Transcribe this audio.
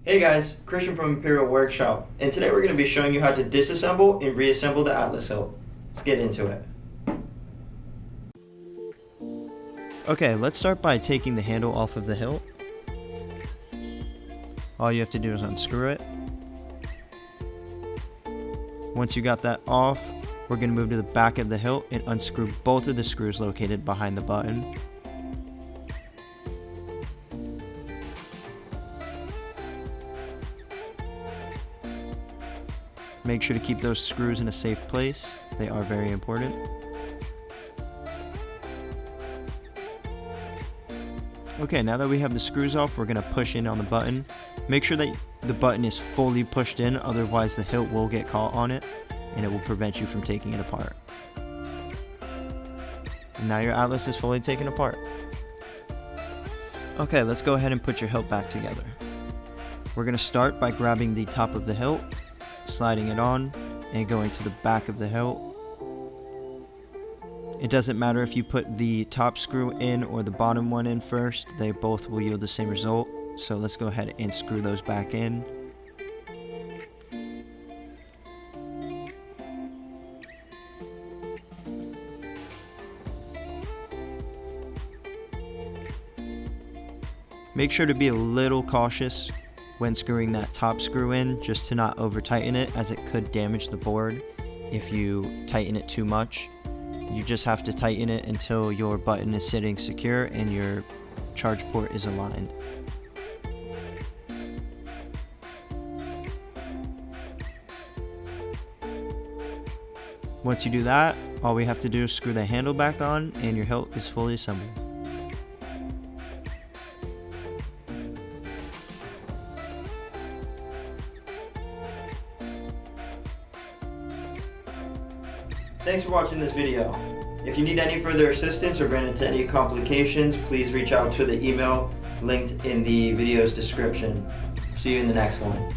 Hey guys, Christian from Imperial Workshop, and today we're going to be showing you how to disassemble and reassemble the Atlas hilt. Let's get into it. Okay, let's start by taking the handle off of the hilt. All you have to do is unscrew it. Once you got that off, we're going to move to the back of the hilt and unscrew both of the screws located behind the button. Make sure to keep those screws in a safe place. They are very important. Okay, now that we have the screws off, we're going to push in on the button. Make sure that the button is fully pushed in, otherwise the hilt will get caught on it and it will prevent you from taking it apart. And now your Atlas is fully taken apart. Okay, let's go ahead and put your hilt back together. We're going to start by grabbing the top of the hilt, sliding it on, and going to the back of the hilt. It doesn't matter if you put the top screw in or the bottom one in first, they both will yield the same result. So let's go ahead and screw those back in. Make sure to be a little cautious when screwing that top screw in, just to not over tighten it, as it could damage the board if you tighten it too much. You just have to tighten it until your button is sitting secure and your charge port is aligned. Once you do that, all we have to do is screw the handle back on and your hilt is fully assembled. Thanks for watching this video. If you need any further assistance or run into any complications, please reach out to the email linked in the video's description. See you in the next one.